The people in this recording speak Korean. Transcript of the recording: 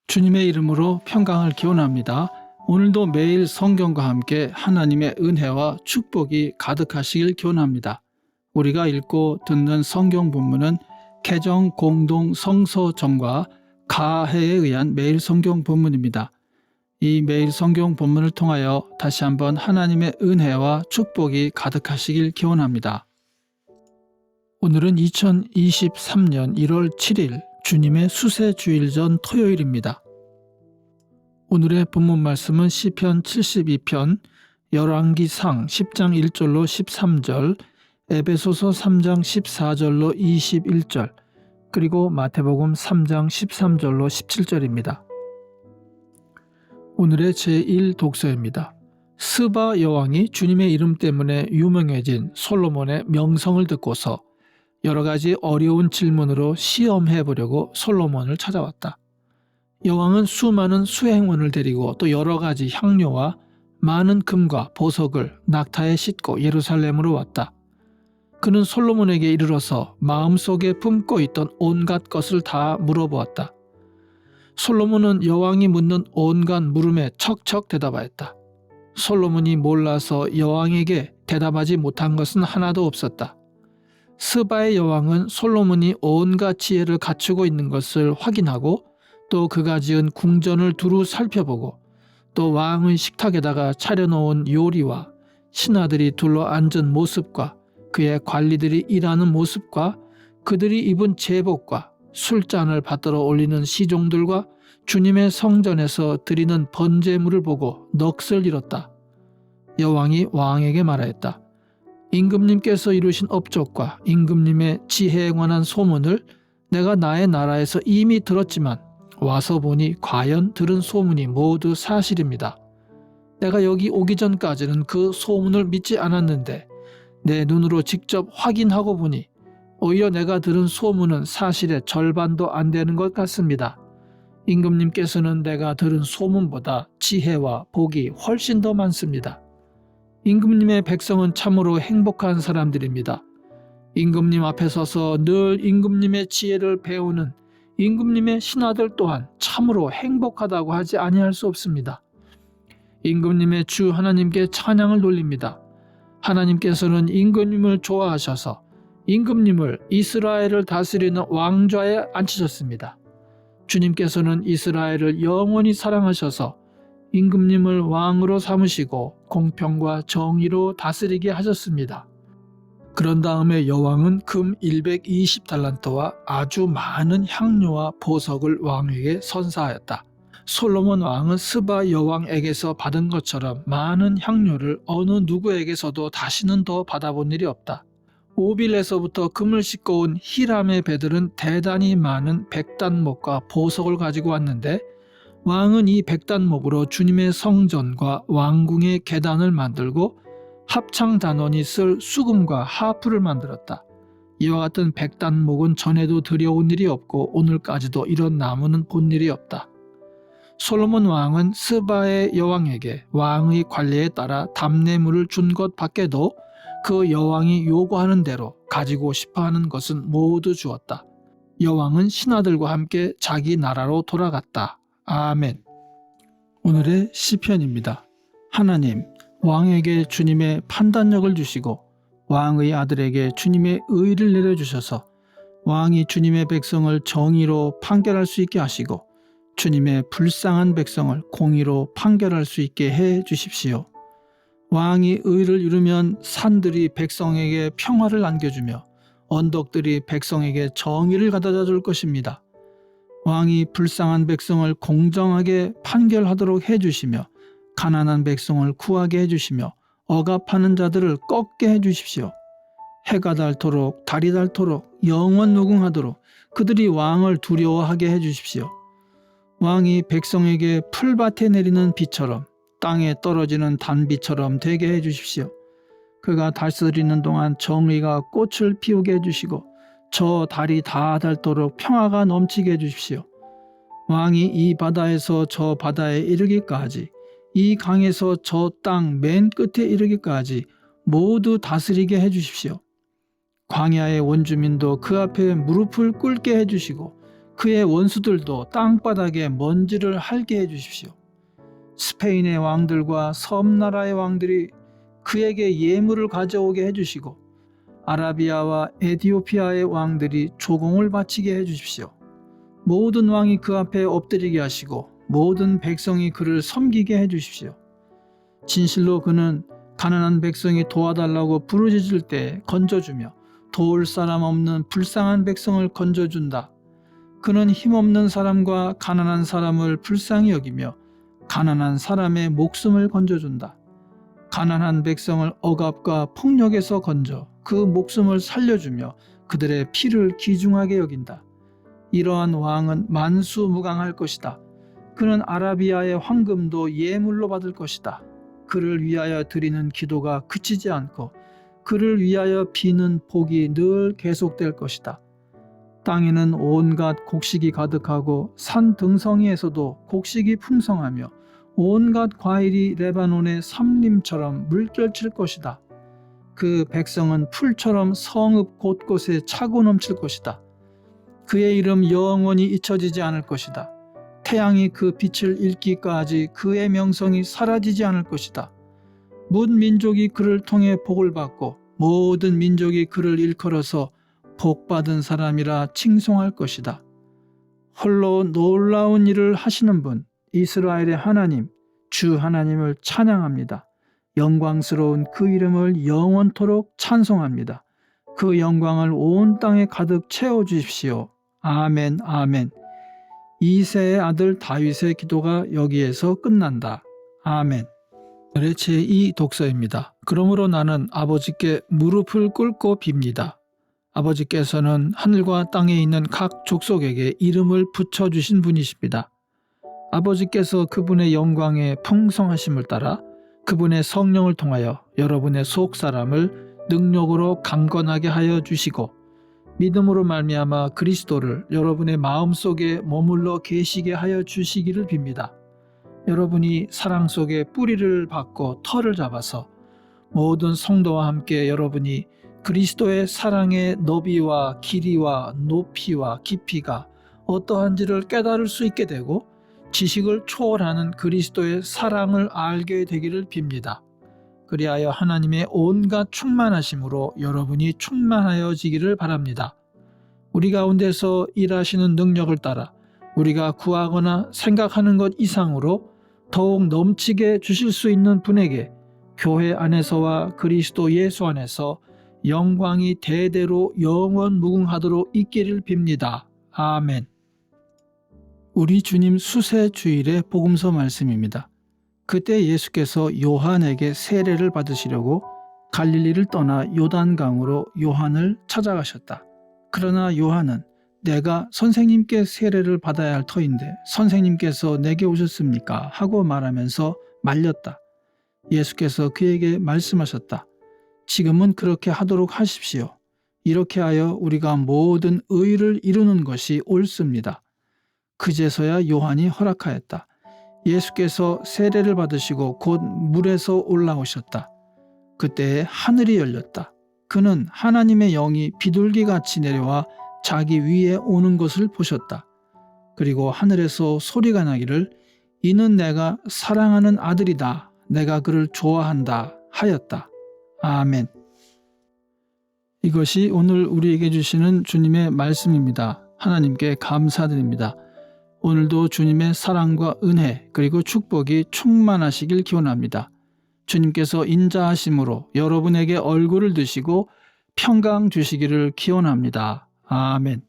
주님의 이름으로 평강을 기원합니다. 오늘도 매일 성경과 함께 하나님의 은혜와 축복이 가득하시길 기원합니다. 우리가 읽고 듣는 성경 본문은 개정 공동 성서정과 가해에 의한 매일 성경 본문입니다. 이 매일 성경 본문을 통하여 다시 한번 하나님의 은혜와 축복이 가득하시길 기원합니다. 오늘은 2023년 1월 7일 주님의 수세 주일 전 토요일입니다. 오늘의 본문 말씀은 시편 72편, 열왕기상 10장 1절로 13절, 에베소서 3장 14절로 21절, 그리고 마태복음 3장 13절로 17절입니다. 오늘의 제1독서입니다. 스바 여왕이 주님의 이름 때문에 유명해진 솔로몬의 명성을 듣고서 여러 가지 어려운 질문으로 시험해 보려고 솔로몬을 찾아왔다. 여왕은 수많은 수행원을 데리고 또 여러 가지 향료와 많은 금과 보석을 낙타에 싣고 예루살렘으로 왔다. 그는 솔로몬에게 이르러서 마음속에 품고 있던 온갖 것을 다 물어보았다. 솔로몬은 여왕이 묻는 온갖 물음에 척척 대답하였다. 솔로몬이 몰라서 여왕에게 대답하지 못한 것은 하나도 없었다. 스바의 여왕은 솔로몬이 온갖 지혜를 갖추고 있는 것을 확인하고 또 그가 지은 궁전을 두루 살펴보고 또 왕의 식탁에다가 차려놓은 요리와 신하들이 둘러 앉은 모습과 그의 관리들이 일하는 모습과 그들이 입은 제복과 술잔을 받들어 올리는 시종들과 주님의 성전에서 드리는 번제물을 보고 넋을 잃었다. 여왕이 왕에게 말하였다. 임금님께서 이루신 업적과 임금님의 지혜에 관한 소문을 내가 나의 나라에서 이미 들었지만 와서 보니 과연 들은 소문이 모두 사실입니다. 내가 여기 오기 전까지는 그 소문을 믿지 않았는데 내 눈으로 직접 확인하고 보니 오히려 내가 들은 소문은 사실의 절반도 안 되는 것 같습니다. 임금님께서는 내가 들은 소문보다 지혜와 복이 훨씬 더 많습니다. 임금님의 백성은 참으로 행복한 사람들입니다. 임금님 앞에 서서 늘 임금님의 지혜를 배우는 임금님의 신하들 또한 참으로 행복하다고 하지 아니할 수 없습니다. 임금님의 주 하나님께 찬양을 돌립니다. 하나님께서는 임금님을 좋아하셔서 임금님을 이스라엘을 다스리는 왕좌에 앉히셨습니다. 주님께서는 이스라엘을 영원히 사랑하셔서 임금님을 왕으로 삼으시고 공평과 정의로 다스리게 하셨습니다. 그런 다음에 여왕은 금 120달란트와 아주 많은 향료와 보석을 왕에게 선사하였다. 솔로몬 왕은 스바 여왕에게서 받은 것처럼 많은 향료를 어느 누구에게서도 다시는 더 받아본 일이 없다. 오빌에서부터 금을 싣고 온 히람의 배들은 대단히 많은 백단목과 보석을 가지고 왔는데 왕은 이 백단목으로 주님의 성전과 왕궁의 계단을 만들고 합창단원이 쓸 수금과 하프를 만들었다. 이와 같은 백단목은 전에도 들여온 일이 없고 오늘까지도 이런 나무는 본 일이 없다. 솔로몬 왕은 스바의 여왕에게 왕의 관례에 따라 답례물을 준 것 밖에도 그 여왕이 요구하는 대로 가지고 싶어하는 것은 모두 주었다. 여왕은 신하들과 함께 자기 나라로 돌아갔다. 아멘. 오늘의 시편입니다. 하나님, 왕에게 주님의 판단력을 주시고 왕의 아들에게 주님의 의를 내려주셔서 왕이 주님의 백성을 정의로 판결할 수 있게 하시고 주님의 불쌍한 백성을 공의로 판결할 수 있게 해 주십시오. 왕이 의를 이루면 산들이 백성에게 평화를 안겨주며 언덕들이 백성에게 정의를 가져다 줄 것입니다. 왕이 불쌍한 백성을 공정하게 판결하도록 해주시며 가난한 백성을 구하게 해주시며 억압하는 자들을 꺾게 해주십시오. 해가 닳도록 달이 닳도록 영원 무궁하도록 그들이 왕을 두려워하게 해주십시오. 왕이 백성에게 풀밭에 내리는 비처럼 땅에 떨어지는 단비처럼 되게 해주십시오. 그가 다스리는 동안 정의가 꽃을 피우게 해주시고 저 달이 다 닳도록 평화가 넘치게 해주십시오. 왕이 이 바다에서 저 바다에 이르기까지 이 강에서 저 땅 맨 끝에 이르기까지 모두 다스리게 해주십시오. 광야의 원주민도 그 앞에 무릎을 꿇게 해주시고 그의 원수들도 땅바닥에 먼지를 핥게 해주십시오. 스페인의 왕들과 섬나라의 왕들이 그에게 예물을 가져오게 해주시고 아라비아와 에티오피아의 왕들이 조공을 바치게 해주십시오. 모든 왕이 그 앞에 엎드리게 하시고 모든 백성이 그를 섬기게 해주십시오. 진실로 그는 가난한 백성이 도와달라고 부르짖을 때 건져주며 도울 사람 없는 불쌍한 백성을 건져준다. 그는 힘없는 사람과 가난한 사람을 불쌍히 여기며 가난한 사람의 목숨을 건져준다. 가난한 백성을 억압과 폭력에서 건져 그 목숨을 살려주며 그들의 피를 귀중하게 여긴다. 이러한 왕은 만수무강할 것이다. 그는 아라비아의 황금도 예물로 받을 것이다. 그를 위하여 드리는 기도가 그치지 않고 그를 위하여 비는 복이 늘 계속될 것이다. 땅에는 온갖 곡식이 가득하고 산 등성이에서도 곡식이 풍성하며 온갖 과일이 레바논의 삼림처럼 물결칠 것이다. 그 백성은 풀처럼 성읍 곳곳에 차고 넘칠 것이다. 그의 이름 영원히 잊혀지지 않을 것이다. 태양이 그 빛을 잃기까지 그의 명성이 사라지지 않을 것이다. 문 민족이 그를 통해 복을 받고 모든 민족이 그를 일컬어서 복받은 사람이라 칭송할 것이다. 홀로 놀라운 일을 하시는 분, 이스라엘의 하나님, 주 하나님을 찬양합니다. 영광스러운 그 이름을 영원토록 찬송합니다. 그 영광을 온 땅에 가득 채워주십시오. 아멘, 아멘. 이새의 아들 다윗의 기도가 여기에서 끝난다. 아멘. 오늘의 제2 독서입니다. 그러므로 나는 아버지께 무릎을 꿇고 빕니다. 아버지께서는 하늘과 땅에 있는 각 족속에게 이름을 붙여주신 분이십니다. 아버지께서 그분의 영광의 풍성하심을 따라 그분의 성령을 통하여 여러분의 속사람을 능력으로 강건하게 하여 주시고 믿음으로 말미암아 그리스도를 여러분의 마음속에 머물러 계시게 하여 주시기를 빕니다. 여러분이 사랑 속에 뿌리를 박고 털을 잡아서 모든 성도와 함께 여러분이 그리스도의 사랑의 너비와 길이와 높이와 깊이가 어떠한지를 깨달을 수 있게 되고 지식을 초월하는 그리스도의 사랑을 알게 되기를 빕니다. 그리하여 하나님의 온갖 충만하심으로 여러분이 충만하여지기를 바랍니다. 우리 가운데서 일하시는 능력을 따라 우리가 구하거나 생각하는 것 이상으로 더욱 넘치게 주실 수 있는 분에게 교회 안에서와 그리스도 예수 안에서 영광이 대대로 영원 무궁하도록 있기를 빕니다. 아멘. 우리 주님 수세 주일의 복음서 말씀입니다. 그때 예수께서 요한에게 세례를 받으시려고 갈릴리를 떠나 요단강으로 요한을 찾아가셨다. 그러나 요한은 내가 선생님께 세례를 받아야 할 터인데 선생님께서 내게 오셨습니까? 하고 말하면서 말렸다. 예수께서 그에게 말씀하셨다. 지금은 그렇게 하도록 하십시오. 이렇게 하여 우리가 모든 의를 이루는 것이 옳습니다. 그제서야 요한이 허락하였다. 예수께서 세례를 받으시고 곧 물에서 올라오셨다. 그때 하늘이 열렸다. 그는 하나님의 영이 비둘기같이 내려와 자기 위에 오는 것을 보셨다. 그리고 하늘에서 소리가 나기를 이는 내가 사랑하는 아들이다. 내가 그를 좋아한다 하였다. 아멘. 이것이 오늘 우리에게 주시는 주님의 말씀입니다. 하나님께 감사드립니다. 오늘도 주님의 사랑과 은혜 그리고 축복이 충만하시길 기원합니다. 주님께서 인자하심으로 여러분에게 얼굴을 드시고 평강 주시기를 기원합니다. 아멘.